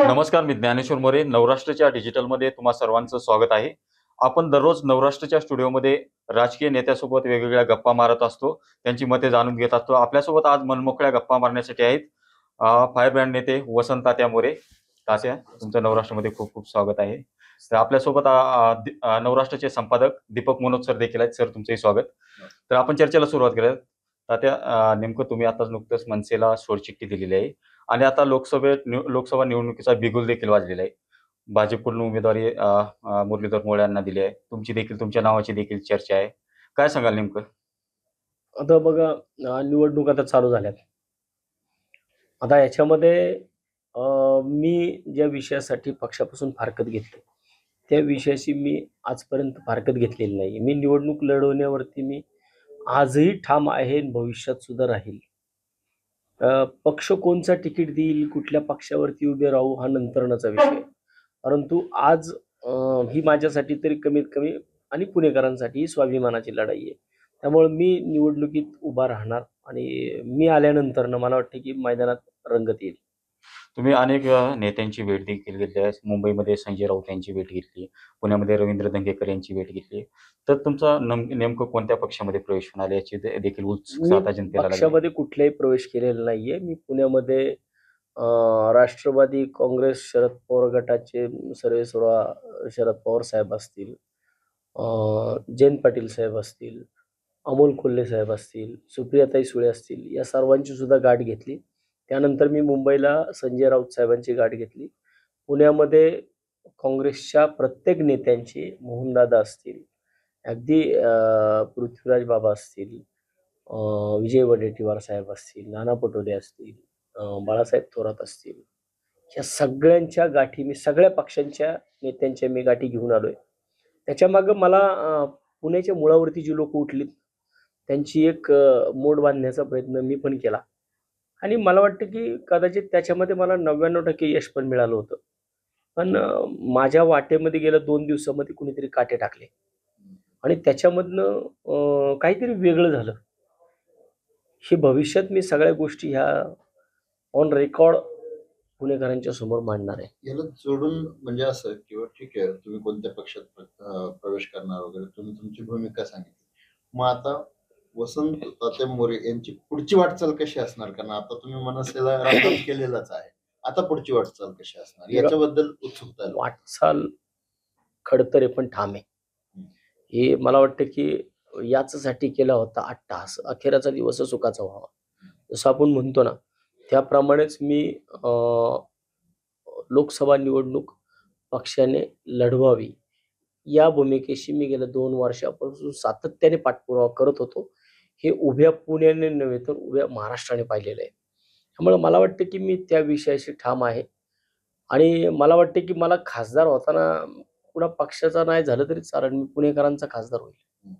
नमस्कार, मी ज्ञानेश्वर मोरे. नवराष्ट्राच्या डिजिटलमध्ये तुम्हा सर्वांचं स्वागत आहे. आपण दररोज नवराष्ट्राच्या स्टुडिओमध्ये राजकीय नेत्यासोबत वेगवेगळ्या गप्पा मारत असतो. त्यांची मते जाणून घेत असतो. आपल्यासोबत आज मनमोकळ्या गप्पा मारण्यासाठी आहेत फायर ब्रँड नेते वसंत तात्या मोरे. तात्या, तुमचं नवराष्ट्रामध्ये खूप खूप स्वागत आहे. तर आपल्यासोबत नवराष्ट्राचे संपादक दीपक मनोज सर देखील आहेत. सर, तुमचंही स्वागत. तर आपण चर्चेला सुरुवात करूया. तात्या, नेमकं तुम्ही आता नुकतंच मनसेला सोडचिठ्ठी दिलेली आहे आणि आता लोकसभा निवडणुकीचा बिगुल देखील वाजलेला आहे. भाजपकडून उमेदवारी मुरलीधर मोहोळ यांना दिली आहे. तुमच्या नावाची देखील चर्चा आहे. काय सांगाल नेमकं? आता बघा, निवडणूक आता चालू झाल्यात. आता याच्यामध्ये मी ज्या विषयासाठी पक्षापासून फारकत घेतली त्या विषयाशी मी आजपर्यंत फारकत घेतलेली नाही. मी निवडणूक लढवण्यावरती मी आजही ठाम आहे, भविष्यात सुद्धा राहील. पक्ष कोणचा तिकीट देईल, कुठल्या पक्षावरती उभे राहू हा नंतरचा विषय. परंतु आज ही माझ्यासाठी तरी कमीत कमी आणि पुणेकरांसाठी ही स्वाभिमानाची लढाई आहे. त्यामुळे मी निवडणुकीत उभा राहणार आणि मी आल्यानंतर मला वाटतं की मैदानात रंगत येईल. तुम्ही अनेक नेत्यांची भेट देखील घेतली आहे. मुंबईमध्ये संजय राऊत यांची भेट घेतली, पुण्यामध्ये रवींद्र धंगेकर यांची भेट घेतली. तर तुमचा नेमकं कोणत्या पक्षामध्ये प्रवेश होणार याची देखील उत्सुकता जनतेला लागली. पक्षामध्ये कुठलाही प्रवेश केलेला नाहीये. मी पुण्यामध्ये राष्ट्रवादी काँग्रेस शरद पवार गटाचे सर्वेसर्वा शरद पवार साहेब असतील, जयंत पाटील साहेब असतील, अमोल कोल्हे साहेब असतील, सुप्रियाताई सुळे असतील, या सर्वांची सुद्धा गाठ घेतली. त्यानंतर मी मुंबईला संजय राऊत साहेबांची गाठ घेतली. पुण्यामध्ये काँग्रेसच्या प्रत्येक नेत्यांची, मोहनदादा असतील, अगदी पृथ्वीराज बाबा असतील, विजय वडेट्टीवार साहेब असतील, नाना पटोले असतील, बाळासाहेब थोरात असतील, या सगळ्यांच्या गाठी मी सगळ्या पक्षांच्या नेत्यांच्या मी गाठी घेऊन आलोय. त्याच्यामागं मला पुण्याच्या मुळावरती जी लोक उठलीत त्यांची एक मोड बांधण्याचा प्रयत्न मी पण केला आणि मला वाटतं की कदाचित त्याच्यामध्ये मला 99% यश पण मिळालं होतं. पण माझ्या वाटेमध्ये गेल्या 2 दिवसामध्ये कुणीतरी काटे टाकले आणि त्याच्यामधनं काहीतरी वेगळं झालं. हे भविष्यात मी सगळ्या गोष्टी ह्या ऑन रेकॉर्ड पुणेकरांच्या समोर मांडणार आहे. याला जोडून म्हणजे असं किंवा ठीक आहे, तुम्ही कोणत्या पक्षात प्रवेश करणार वगैरे तुम्ही तुमची भूमिका सांगितली. मग आता वसंत तात्या मोरे यांची पुढची वाटचाल कशी असणार? कारण आता तुम्ही मनसेला राजकारण केलेलंच आहे, आता पुढची वाटचाल कशी असणार याच्याबद्दल उत्सुकता आहे. वाटचाल खडतरे पण ठाम आहे. हे मला वाटतं की याचसाठी केला होता अट्टहास, अखेरचा दिवस सुखाचा व्हावा, जसं आपण म्हणतो ना, त्याप्रमाणेच मी लोकसभा निवडणूक पक्षाने लढवावी या भूमिकेशी मी गेल्या 2 वर्षापासून सातत्याने पाठपुरावा करत होतो. हे उभ्या पुण्याने नव्हे तर उभ्या महाराष्ट्राने पाहिलेलं आहे. त्यामुळे मला वाटतं की मी त्या विषयाशी ठाम आहे आणि मला वाटतं की मला खासदार होताना कुणा पक्षाचा नाही झालं तरी चालेल, मी पुणेकरांचा खासदार होईल.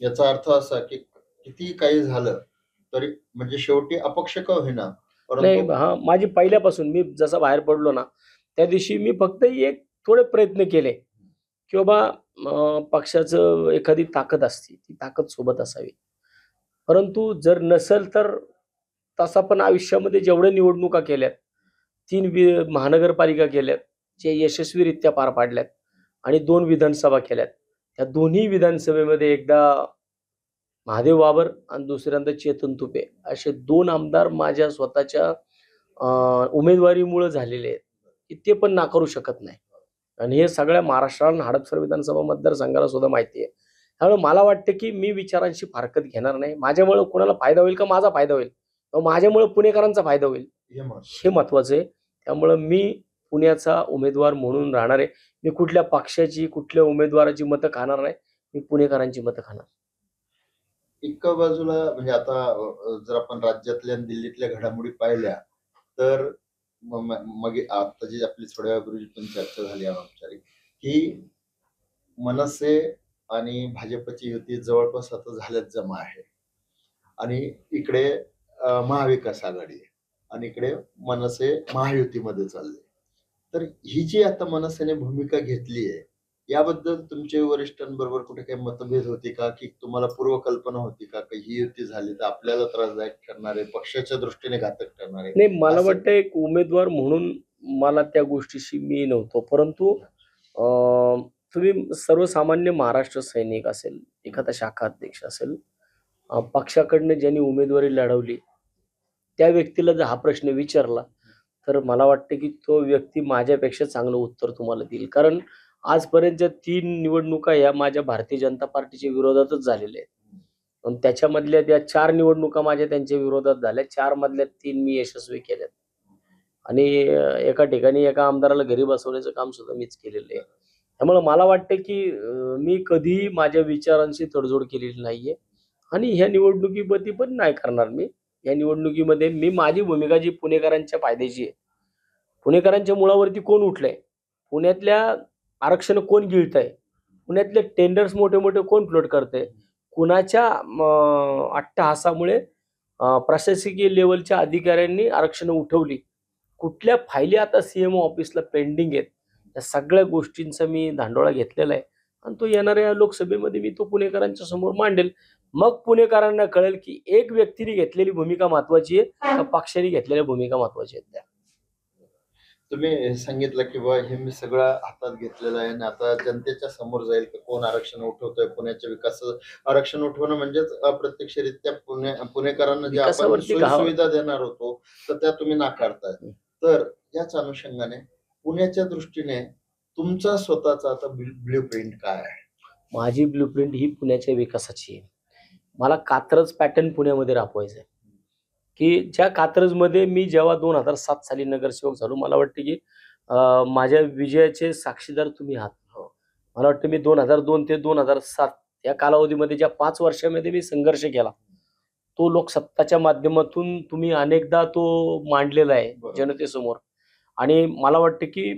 याचा अर्थ असा की किती काही झालं तरी म्हणजे शेवटी अपक्ष का होईना, नाही, हा माझी पहिल्यापासून मी जसा बाहेर पडलो ना त्या दिवशी मी फक्त एक थोडे प्रयत्न केले की बाबा पक्षाचं एखादी ताकद असते ती ताकद सोबत असावी. परंतु जर नसेल तर तसा पण आयुष्यामध्ये जेवढ्या निवडणुका केल्यात, 3 महानगरपालिका केल्यात जे यशस्वीरित्या पार पाडल्यात आणि 2 विधानसभा केल्यात. त्या दोन्ही विधानसभेमध्ये एकदा महादेव बाबर आणि दुसऱ्यांदा चेतन तुपे असे 2 आमदार माझ्या स्वतःच्या उमेदवारीमुळे झालेले आहेत की ते पण नाकारू शकत नाही आणि हे सगळ्या महाराष्ट्राला हडपसर विधानसभा मतदारसंघाला सुद्धा माहिती आहे. त्यामुळे मला वाटतं की मी विचारांशी फारकत घेणार नाही. माझ्यामुळे कोणाला फायदा होईल का माझा फायदा होईल, माझ्यामुळे पुणेकरांचा फायदा होईल हे महत्वाचं आहे. त्यामुळे मी पुण्याचा उमेदवार म्हणून राहणार आहे. मी कुठल्या पक्षाची कुठल्या उमेदवाराची मतं खाणार नाही, मी पुणेकरांची मतं खाणार. एका बाजूला म्हणजे आता जर आपण राज्यातल्या दिल्लीतल्या घडामोडी पाहिल्या तर मग आता जी आपली थोड्या वेळापूर्वी पण चर्चा झाली अनौपचारिक की मनसे आणि भाजपची युती जवळपास आता झाल्यात जमा आहे आणि इकडे महाविकास आघाडी आहे आणि इकडे मनसे महायुतीमध्ये चालले. तर ही जी आता मनसेने भूमिका घेतली आहे याबद्दल तुमचे वरिष्ठांबरोबर कुठे काही मतभेद होते का, की तुम्हाला पूर्वकल्पना होती का की ही युती झाली तर आपल्याला त्रासदायक ठरणार आहे, पक्षाच्या दृष्टीने घातक ठरणार आहे? नाही, मला वाटतं एक उमेदवार म्हणून मला त्या गोष्टीशी मी नव्हतो. परंतु तुम्ही सर्वसामान्य महाराष्ट्र सैनिक असेल, एखादा शाखा अध्यक्ष असेल, पक्षाकडनं ज्यांनी उमेदवारी लढवली, त्या व्यक्तीला जर हा प्रश्न विचारला, तर मला वाटतं की तो व्यक्ती माझ्यापेक्षा चांगलं उत्तर तुम्हाला देईल. कारण आजपर्यंतच्या 3 निवडणुका ह्या माझ्या भारतीय जनता पार्टीच्या विरोधातच झालेल्या आहेत. आणि त्याच्यामधल्या त्या 4 निवडणुका माझ्या त्यांच्या विरोधात झाल्या. 4 मधल्या 3 मी यशस्वी केल्यात. आणि एका ठिकाणी एका आमदाराला घरी बसवण्याचं काम सुद्धा मीच केलेलं आहे. त्यामुळे मला वाटतं की मी कधीही माझ्या विचारांशी तडजोड केलेली नाहीये आणि ह्या निवडणुकीमध्ये पण नाही करणार मी. या निवडणुकीमध्ये मी माझी भूमिका जी पुणेकरांच्या फायद्याची आहे. पुणेकरांच्या मुळावरती कोण उठलंय? पुण्यातल्या आरक्षण कोण गिळतंय? पुण्यातले टेंडर्स मोठे-मोठे कोण फ्लोट करतंय? कुणाच्या अट्टहासामुळे प्रशासकीय लेव्हलच्या अधिकाऱ्यांनी आरक्षणं उठवली? कुठल्या फायली आता सीएमओ ऑफिसला पेंडिंग आहेत? या सगळ्या गोष्टींचा मी धांडोळा घेतलेला आहे आणि तो येणाऱ्या लोकसभेमध्ये मी तो पुणेकरांच्या समोर मांडेल. मग पुणेकरांना कळेल की एक व्यक्तीने घेतलेली भूमिका महत्वाची आहे का पक्षाने घेतलेल्या भूमिका महत्वाच्या आहेत त्या. तुम्ही सांगितलं की बा हे मी सगळं हातात घेतलेलं आहे आणि आता जनतेच्या समोर जाईल की कोण आरक्षण उठवतोय. पुण्याच्या विकासाचं आरक्षण उठवणं म्हणजेच अप्रत्यक्षरित्या पुणेकरांना जे आपण विकासावरती सुविधा देणार होतो तर त्या तुम्ही नाकारताय. तर याच अनुषंगाने पुण्याच्या दृष्टीने तुमचा स्वतःचा आता ब्ल्यू प्रिंट काय आहे? माझी ब्लूप्रिंट ही पुण्याच्या विकासाची आहे. मला कात्रज पॅटर्न पुण्यामध्ये राबवायचं आहे. की ज्या कात्रजमध्ये मी जेव्हा 2007 साली नगरसेवक झालो, मला वाटतं की माझ्या विजयाचे साक्षीदार तुम्ही आहात. मला वाटतं मी 2002 ते 2007 या कालावधीमध्ये ज्या 5 वर्षामध्ये मी संघर्ष केला, तो लोकसत्ताच्या माध्यमातून तुम्ही अनेकदा तो मांडलेला आहे जनतेसमोर. आणि मला वाटतं की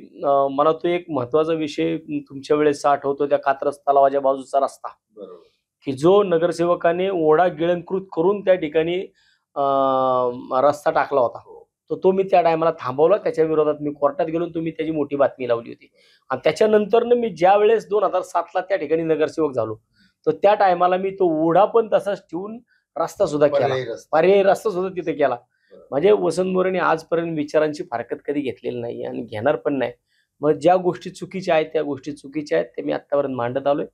मला तो एक महत्वाचा विषय तुमच्या वेळेस आठवतो, त्या कात्रज तलावाच्या बाजूचा रस्ता, की जो नगरसेवकाने ओढा गिळंकृत करून त्या ठिकाणी रस्ता टाकला होता. तो मी त्या टायमाला थांबवला. त्याच्या विरोधात मी कोर्टात गेलो. तुम्ही त्याची मोठी बातमी लावली होती. आणि त्याच्यानंतर मी ज्या वेळेस 2007ला त्या ठिकाणी नगरसेवक झालो, तर त्या टायमाला मी तो ओढा पण तसाच ठेवून रस्ता सुद्धा केला, पर्यायी रस्ता सुद्धा तिथे केला. म्हणजे वसंत मोरेने आजपर्यंत विचारांची फारकत कधी घेतलेली नाही आणि घेणार पण नाही. मग ज्या गोष्टी चुकीच्या आहेत त्या गोष्टी चुकीच्या आहेत, ते मी आतापर्यंत मांडत आलोय.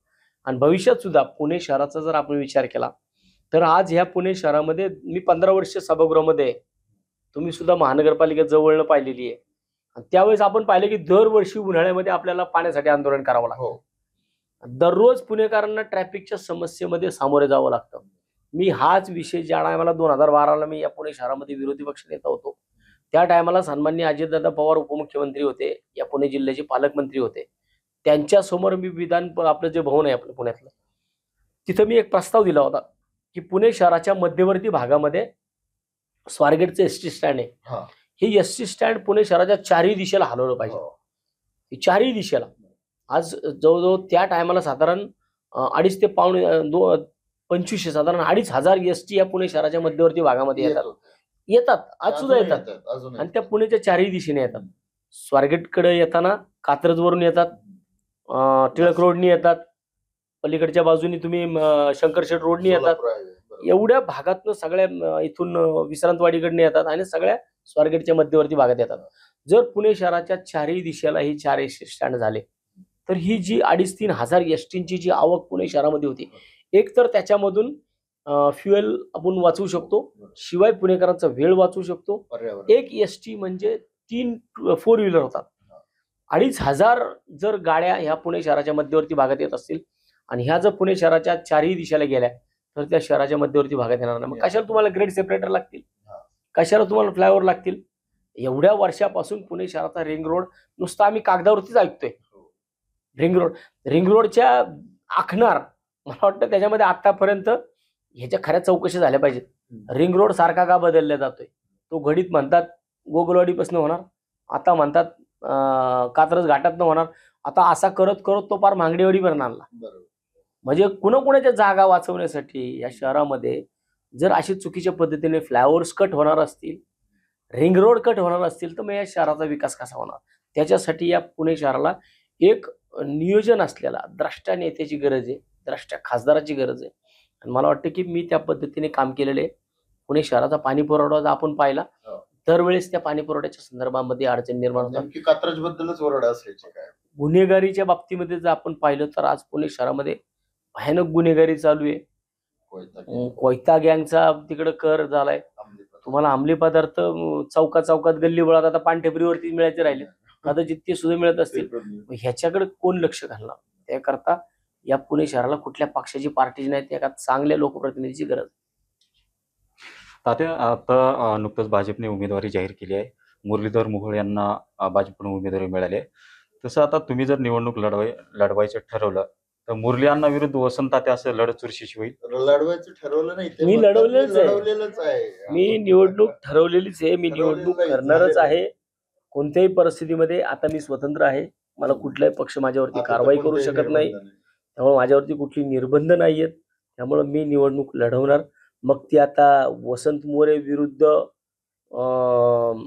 आणि भविष्यात सुद्धा पुणे शहराचा जर आपण विचार केला तर आज ह्या पुणे शहरामध्ये मी 15 वर्ष सभागृहामध्ये आहे. तुम्ही सुद्धा महानगरपालिका जवळनं पाहिलेली आहे. आणि त्यावेळेस आपण पाहिलं की दरवर्षी उन्हाळ्यामध्ये आपल्याला पाण्यासाठी आंदोलन करावं लागतं. दररोज पुणेकरांना ट्रॅफिकच्या समस्येमध्ये सामोरे जावं लागतं. मी हाच विषय ज्या टायमाला 2012ला मी या पुणे शहरामध्ये विरोधी पक्ष नेता होतो, त्या टायमाला सन्माननीय अजितदादा पवार उपमुख्यमंत्री होते, या पुणे जिल्ह्याचे पालकमंत्री होते. त्यांच्यासमोर मी आपलं जे भवन आहे आपलं पुण्यातलं, तिथं मी एक प्रस्ताव दिला होता की पुणे शहराच्या मध्यवर्ती भागामध्ये स्वारगेटचं एसटी स्टँड आहे, हे एसटी स्टँड पुणे शहराच्या चारही दिशेला हलवलं पाहिजे. चारही दिशेला. आज जवळजवळ त्या टायमाला साधारण 2.5 ते 2500 साधारण 2,500 एसटी या पुणे शहराच्या मध्यवर्ती भागामध्ये येतात आज सुद्धा येतात. आणि त्या पुण्याच्या चारही दिशेने येतात. स्वारगेटकडे येताना कात्रजवरून येतात, टिळक रोडनी येतात, पलीकडच्या बाजूनी तुम्ही शंकरशेठ रोडनी येतात. एवढ्या भागातनं सगळ्या इथून विश्रांतवाडीकडनं येतात आणि सगळ्या स्वारगेटच्या मध्यवर्ती भागात येतात. जर पुणे शहराच्या चारही दिशेला ही 4 एसटी स्टँड झाले तर ही जी 2,500-3 हजार एसटींची जी आवक पुणे शहरामध्ये होती, एक तर त्याच्यामधून फ्युएल आपण वाचवू शकतो, शिवाय पुणेकरांचा वेळ वाचवू शकतो. एक एसटी म्हणजे 3 4 व्हीलर होतात. 2,500 जर गाड्या ह्या पुणे शहराच्या मध्यवर्ती भागात येत असतील आणि ह्या जर पुणे शहराच्या चारही दिशेला गेल्या तर त्या शहराच्या मध्यवर्ती भागात येणार नाही. मग कशाला तुम्हाला ग्रेड सेपरेटर लागतील? कशाला तुम्हाला फ्लायओव्हर लागतील? एवढ्या वर्षापासून पुणे शहराचा रिंग रोड नुसता आम्ही कागदावरतीच ऐकतोय. रिंग रोडच्या आखणार, मला वाटतं त्याच्यामध्ये आतापर्यंत ह्याच्या खऱ्या चौकशी झाल्या पाहिजेत. रिंग रोड सारखा का बदलला जातोय? तो घडीत म्हणतात गोगलवाडीपासून होणार, आता म्हणतात कात्रज घाटातनं होणार, आता असा करत करत तो पार मांगडेवाडीपर्यंत आणला. म्हणजे कुणाकुणाच्या जागा वाचवण्यासाठी या शहरामध्ये जर अशी चुकीच्या पद्धतीने फ्लायओव्हर्स कट होणार असतील, रिंग रोड कट होणार असतील, तर मग या शहराचा विकास कसा होणार? त्याच्यासाठी या पुणे शहराला एक नियोजन असलेला द्रष्टा नेत्याची गरज आहे, द्रष्टा खासदाराची गरज आहे. आणि मला वाटतं की मी त्या पद्धतीने काम केलेलं आहे. पुणे शहराचा पाणी पुरवठा आपण पाहिला, दरवेळेस त्या पाणी पुरवठ्याच्या संदर्भामध्ये अडचणी निर्माण होतात. नेमकी कात्रज बद्दलच ओरड असायची काय? गुन्हेगारीच्या बाबतीमध्ये जर आपण पाहिलं तर आज पुणे शहरामध्ये भयानक गुन्हेगारी चालू आहे. कोयता गँगचा तिकडे कर झालाय. तुम्हाला अंमली पदार्थ चौका चौकात गल्ली बोळात आता पानठेपरीवरती मिळायचे राहिले, कदाचित ते सुद्धा मिळत असतील. ह्याच्याकडे कोण लक्ष घालणार? त्याकरता या पुणे शहराला कुठल्या पक्षाची पार्टी नाही, त्या चांगल्या लोकप्रतिनिधीची गरज. तात्या, आता नुकतंच भाजपने उमेदवारी जाहीर केली आहे. मुरलीधर मोहोळ यांना भाजपकडून उमेदवारी मिळाली आहे. तसं आता तुम्ही जर निवडणूक लढवायचं ठरवलं तर मुरली अण्णा विरुद्ध वसंत तात्या असं लढत चुरशीची होईल? लढवायचं ठरवलं नाही, मी लढवलेलंच आहे. मी निवडणूक ठरवलेलीच आहे. मी निवडणूक करणारच आहे कोणत्याही परिस्थितीमध्ये. आता मी स्वतंत्र आहे. मला कुठलाही पक्ष माझ्यावरती कारवाई करू शकत नाही. त्यामुळे माझ्यावरती कुठली निर्बंध नाहीयेत. त्यामुळे मी निवडणूक लढवणार. मग ती आता वसंत मोरे विरुद्ध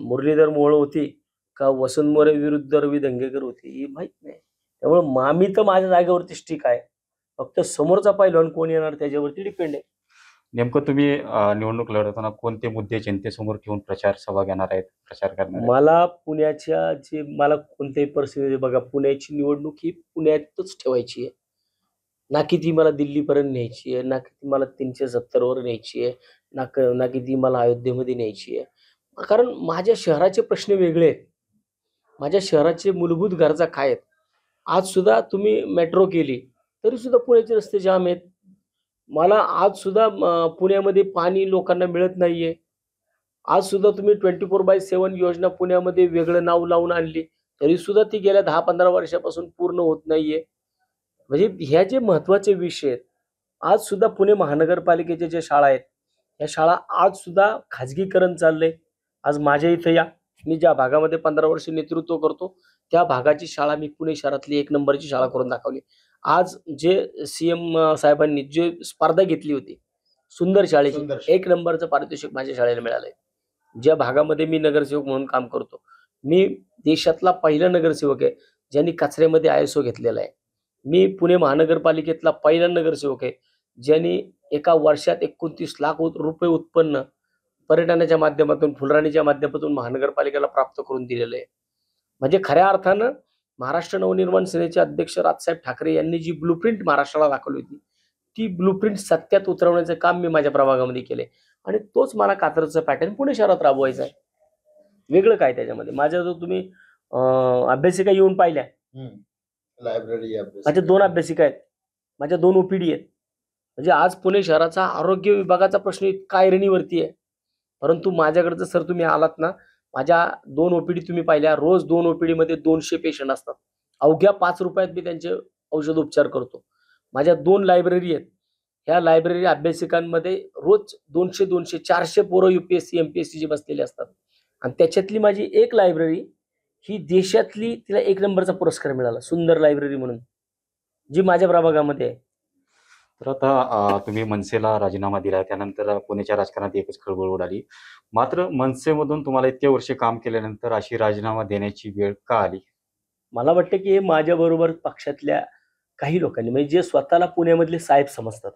मुरलीधर मोहोळ होती का वसंत मोरे विरुद्ध रवी दंगेकर होती ही माहित नाही. त्यामुळे मी तर माझ्या जागेवरती स्टिक आहे. फक्त समोरचा पैलवान कोण येणार त्याच्यावरती डिपेंड आहे. नेमकं तुम्ही निवडणूक लढवताना कोणते मुद्दे जनतेसमोर ठेवून प्रचार सभा घेणार आहेत, प्रचार करणार आहेत? मला कोणत्याही परिस्थितीमध्ये बघा, पुण्याची निवडणूक ही पुण्यातच ठेवायची आहे. ना की ती मला दिल्लीपर्यंत न्यायची आहे, ना की ती मला 370 वर न्यायची आहे, ना की ती मला अयोध्येमध्ये न्यायची आहे. कारण माझ्या शहराचे प्रश्न वेगळे आहेत. माझ्या शहराचे मूलभूत गरजा काय आहेत? आज सुद्धा तुम्ही मेट्रो केली तरी सुद्धा पुण्याचे रस्ते जाम आहेत. मला आज सुद्धा पुण्यामध्ये पाणी लोकांना मिळत नाहीये. आज सुद्धा तुम्ही 24/7 योजना पुण्यामध्ये वेगळं नाव लावून आणली तरी सुद्धा ती गेल्या 10-15 वर्षापासून पूर्ण होत नाहीये. म्हणजे ह्या जे महत्वाचे विषय आहेत, आज सुद्धा पुणे महानगरपालिकेच्या ज्या शाळा आहेत, या शाळा आज सुद्धा खाजगीकरण चाललंय. आज माझ्या इथं या, मी ज्या भागामध्ये 15 वर्ष नेतृत्व करतो त्या भागाची शाळा मी पुणे शहरातली 1 नंबरची शाळा करून दाखवली. आज जे सीएम साहेबांनी जे स्पर्धा घेतली होती सुंदर शाळेची, 1 नंबरचं पारितोषिक माझ्या शाळेला मिळालंय. ज्या भागामध्ये मी नगरसेवक म्हणून काम करतो, मी देशातला पहिला नगरसेवक आहे ज्यांनी कचऱ्यामध्ये ISO घेतलेला आहे. मी पुणे महानगरपालिकेतला पहिला नगरसेवक आहे ज्यांनी एका वर्षात 29 लाख रुपये उत्पन्न पर्यटनाच्या माध्यमातून, फुलराणीच्या माध्यमातून महानगरपालिकेला प्राप्त करून दिलेलं आहे. म्हणजे खऱ्या अर्थानं महाराष्ट्र नवनिर्माण सेनेचे अध्यक्ष राजसाहेब ठाकरे यांनी जी ब्लूप्रिंट महाराष्ट्राला दाखवली होती, ती ब्लूप्रिंट सत्यात उतरवण्याचं काम मी माझ्या प्रभागामध्ये केले आणि तोच मला कात्रजचा पॅटर्न पुणे शहरात राबवायचा आहे. वेगळं काय त्याच्यामध्ये? माझ्या जो तुम्ही अभ्यासिका येऊन पाहिल्या, लायब्ररी माझ्या 2 अभ्यासिका आहेत, माझ्या 2 OPD आहेत. म्हणजे आज पुणे शहराचा आरोग्य विभागाचा प्रश्न इतका ऐरणीवरती आहे. परंतु माझ्याकडे जर सर तुम्ही आलात ना, माझ्या 2 OPD तुम्ही पाहिल्या, रोज 2 OPD मध्ये 200 पेशंट असतात. अवघ्या 5 रुपयात मी त्यांचे औषध उपचार करतो. माझ्या 2 लायब्ररी आहेत. ह्या लायब्ररी अभ्यासिकांमध्ये रोज 200 400 पोरं UPSC MPSC ची बसलेली असतात आणि त्याच्यातली माझी एक लायब्ररी ही देशातली, तिला 1 नंबरचा पुरस्कार मिळाला सुंदर लायब्ररी म्हणून, जी माझ्या प्रभागामध्ये आहे. तर आता तुम्ही मनसेला राजीनामा दिला, त्यानंतर पुण्याच्या राजकारणात एकच खळबळ उडाली. मात्र मनसेमधून तुम्हाला इतके वर्ष काम केल्यानंतर अशी राजीनामा देण्याची वेळ का आली? मला वाटतं की हे माझ्याबरोबर पक्षातल्या काही लोकांनी, म्हणजे जे स्वतःला पुण्यामधले साहेब समजतात,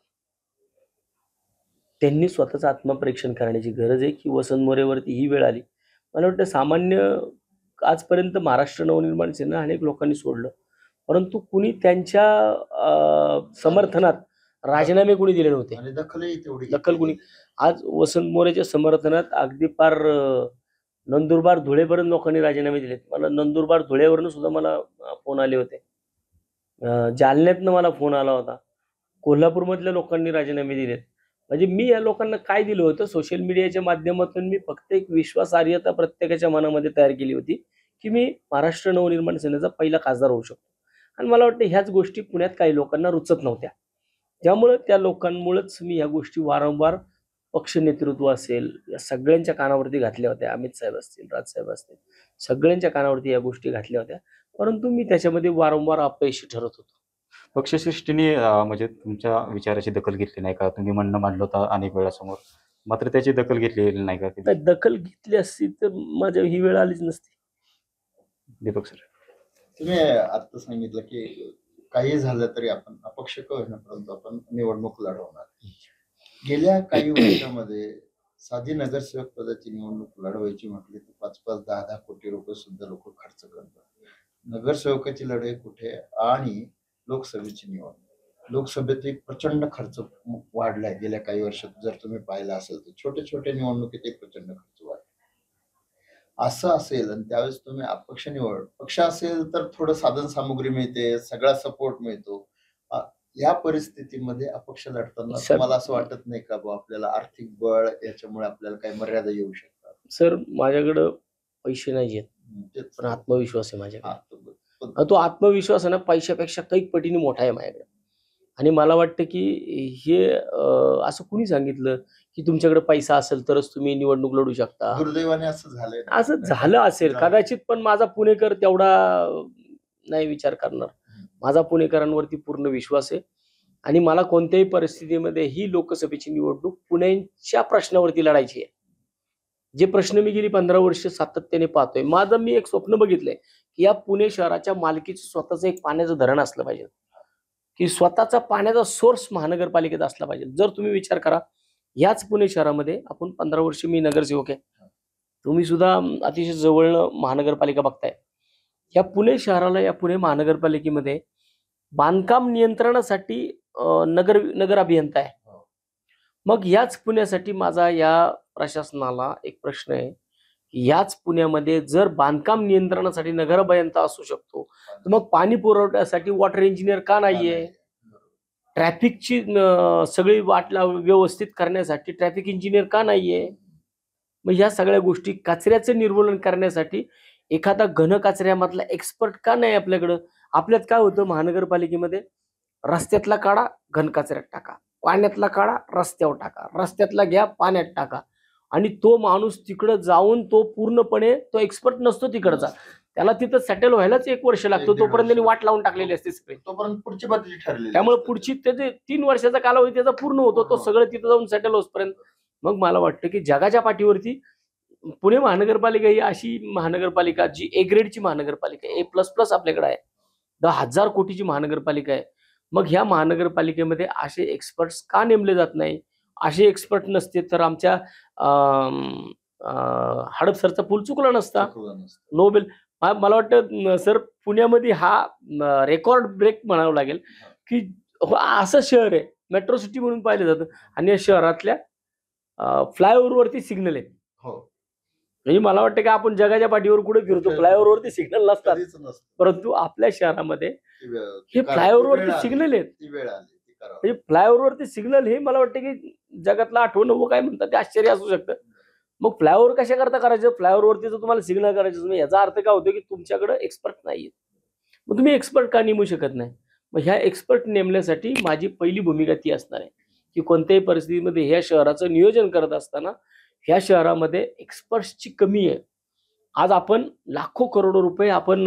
त्यांनी स्वतःचं आत्मपरीक्षण करण्याची गरज आहे की वसंत मोरेवरती ही वेळ आली. मला वाटतं सामान्य आजपर्यंत महाराष्ट्र नवनिर्माण सेना अनेक लोकांनी सोडलं, परंतु कुणी त्यांच्या समर्थनात राजीनामे कुणी दिले नव्हते आणि दखल कुणी. आज वसंत मोरेच्या समर्थनात अगदी पार नंदुरबार धुळेपर्यंत लोकांनी राजीनामे दिलेत. मला नंदुरबार धुळेवरून सुद्धा मला फोन आले होते, जालन्यातनं मला फोन आला होता, कोल्हापूरमधल्या लोकांनी राजीनामे दिलेत. म्हणजे मी या लोकांना काय दिलं होतं, सोशल मीडियाच्या माध्यमातून मी फक्त एक विश्वासार्हता प्रत्येकाच्या मनामध्ये तयार केली होती की मी महाराष्ट्र नवनिर्माण सेनेचा पहिला खासदार होऊ शकतो. आणि मला वाटतं ह्याच गोष्टी पुण्यात काही लोकांना रुचत नव्हत्या. त्यामुळे त्या लोकांमुळेच मी ह्या गोष्टी वारंवार पक्ष नेतृत्व असेल या सगळ्यांच्या कानावरती घातल्या होत्या. अमित साहेब असतील, राजसाहेब असतील, सगळ्यांच्या कानावरती या गोष्टी घातल्या होत्या, परंतु मी त्याच्यामध्ये वारंवार अपयशी ठरत होतो. पक्षश्रेष्ठीने म्हणजे तुमच्या विचाराची दखल घेतली नाही का? तुम्ही म्हणणं मांडलं होतं अनेक वेळासमोर, मात्र त्याची दखल घेतलेली नाही का? दखल घेतली असती तर माझ्या ही वेळ आलीच नसती. दीपक सर, तुम्ही आता सांगितलं की काही झालं तरी आपण अपक्ष का होईना परंतु आपण निवडणूक लढवणार. गेल्या काही वर्षामध्ये साधी नगरसेवक पदाची निवडणूक लढवायची म्हटली तर 5-5, 10-10 कोटी रुपये सुद्धा लोक खर्च करतात. नगरसेवकाची लढाई कुठे आणि लोकसभेची निवडणूक. लोकसभेत एक प्रचंड खर्च वाढलाय गेल्या काही वर्षात. जर तुम्ही पाहिलं असेल तर छोट्या छोट्या निवडणुकीत एक प्रचंड खर्च वाढला. असं असेल आणि त्यावेळेस तुम्ही अपक्ष निवड, पक्ष असेल तर थोडं साधन सामुग्री मिळते, सगळा सपोर्ट मिळतो. या परिस्थितीमध्ये अपक्ष लढताना सर- तुम्हाला असं वाटत नाही का बुवा आपल्याला आर्थिक बळ याच्यामुळे आपल्याला काही मर्यादा येऊ शकतात? सर, माझ्याकडं पैसे नाही आहेत, तेच पण आत्मविश्वास आहे माझ्याकडे. हा, तो- आणि तो आत्मविश्वास आहे ना पैशापेक्षा कैक पटीने मोठा आहे माझ्याकडे. आणि मला वाटतं की हे असं कुणी सांगितलं की तुमच्याकडे पैसा असेल तरच तुम्ही निवडणूक लढू शकता. दुर्दैवाने असं झालंय ना. असं झालं असेल झालं. कदाचित, पण माझा पुणेकर तेवढा नाही विचार करणार. माझा पुणेकरांवरती पूर्ण विश्वास आहे आणि मला कोणत्याही परिस्थितीमध्ये ही लोकसभेची निवडणूक पुण्याच्या प्रश्नावरती लढायची आहे. जे प्रश्न मी गेली 15 वर्ष सातत्याने पाहतोय. मी एक स्वप्न बघितलंय की या पुणे शहराच्या मालकीचं स्वतःचं एक पाण्याचं धरण असलं पाहिजे, की स्वतःचा पाण्याचा सोर्स महानगरपालिकेत असला पाहिजे. जर तुम्ही विचार करा, याच पुणे शहरामध्ये आपण 15 वर्ष मी नगरसेवक आहे, तुम्ही सुद्धा अतिशय जवळनं महानगरपालिका बघताय. या पुणे शहराला, या पुणे महानगरपालिकेमध्ये बांधकाम नियंत्रणासाठी नगर अभियंता आहे. मग याच पुण्यासाठी माझा या प्रशासनाला एक प्रश्न आहे की याच पुण्यामध्ये जर बांधकाम नियंत्रणासाठी नगर अभियंता असू शकतो, तर मग पाणी पुरवठ्यासाठी वॉटर इंजिनियर का नाहीये? ट्रॅफिकची सगळी वाट व्यवस्थित करण्यासाठी ट्रॅफिक इंजिनियर का नाहीये? मग ह्या सगळ्या गोष्टी, कचऱ्याचं निर्मूलन करण्यासाठी एखादा घन कचऱ्यामधला एक्सपर्ट का नाही आपल्याकडं? आपल्यात काय होतं महानगरपालिकेमध्ये, रस्त्यातला काढा घन कचऱ्यात टाका, पाण्यातला काढा रस्त्यावर टाका, रस्त्यातला घ्या पाण्यात टाका. आणि तो माणूस तिकडं जाऊन तो पूर्णपणे तो एक्सपर्ट नसतो तिकडचा, त्याला तिथं सेटल व्हायलाच 1 वर्ष लागतो. 1-1.5 तोपर्यंत त्यांनी वर्ष. वाट लावून टाकलेली असते सगळी. तोपर्यंत पुढची पद्धती ठरलेली त्यामुळे असते. पुढची त्याचे 3 वर्षाचा कालावधी त्याचा पूर्ण होतो, तो सगळं तिथं जाऊन सेटल होसपर्यंत. मग मला वाटतं की जगाच्या पाठीवरती पुणे महानगरपालिका ही अशी महानगरपालिका जी ए ग्रेडची महानगरपालिका आहे, A++ आपल्याकडे आहे, 10,000 कोटीची महानगरपालिका आहे. मग ह्या महानगरपालिकेमध्ये असे एक्सपर्ट्स का नेमले जात नाही? असे एक्सपर्ट नसते तर आमच्या हडपसरचा पूल चुकला नसता. चुकलं नसतं. नोबेल मला वाटतं सर, पुण्यामध्ये हा रेकॉर्ड ब्रेक म्हणावं लागेल की असं शहर आहे, मेट्रो सिटी म्हणून पाहिलं जातं, आणि या शहरातल्या फ्लायओव्हरवरती सिग्नल आहे. हो, म्हणजे मला वाटतं की आपण जगाच्या पाठीवर कुठे फिरतो, फ्लायओव्हरवरती सिग्नल नसतात, कधीच नसतं. परंतु आपल्या शहरामध्ये ती वेळ- हे ती काळ- फ्लायओव्हरवरती ती वेळ आली. सिग्नल आहेत. ती वेळ आली, ती करावं. म्हणजे फ्लायओव्हरवरती सिग्नल हे मला वाटतं की जगातला 8वं 9वं काय म्हणतात ते आश्चर्य असू शकतं. मग फ्लायओव्हर कशा करता करायचं? फ्लायओव्हरवरती जर तुम्हाला सिग्नल करायचं, याचा अर्थ काय होतो की तुमच्याकडे एक्सपर्ट नाहीये. मग तुम्ही एक्सपर्ट का नेमू शकत नाही? मग ह्या एक्सपर्ट नेमण्यासाठी माझी पहिली भूमिका ती असणार आहे की कोणत्याही परिस्थितीमध्ये ह्या शहराचं नियोजन करत असताना ह्या शहरामध्ये एक्सपर्ट्सची कमी आहे. आज आपण लाखो करोडो रुपये आपण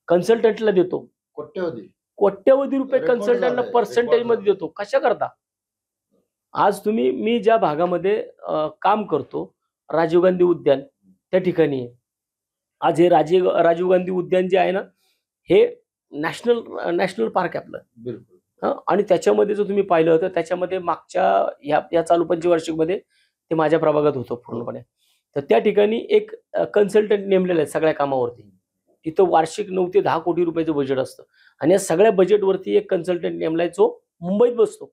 कन्सल्टंटला देतो, कोट्यवधी रुपये रेकॉर्ड कन्सल्टंटला झालंय, पर्सेंटेज रेकॉर्ड मध्ये देतो. कशा करता? आज मी ज्या भागामध्ये काम करतो, राजीव गांधी उद्यान त्या ठिकाणी आहे. आज हे राजीव गांधी उद्यान जे आहे ना, हे नॅशनल पार्क आहे आपलं. बिलकुल. आणि त्याच्यामध्ये जर तुम्ही पाहिलं तर त्याच्यामध्ये मागच्या या चालू पंचवार्षिकमध्ये ते माझ्या प्रभागात होतं पूर्णपणे. तर त्या ठिकाणी एक कन्सल्टंट नेमलेला आहे सगळ्या कामावरती. तिथं वार्षिक 9 ते 10 कोटी रुपयाचं बजेट असतं, आणि या सगळ्या बजेटवरती एक कन्सल्टंट नेमलाय जो मुंबईत बसतो.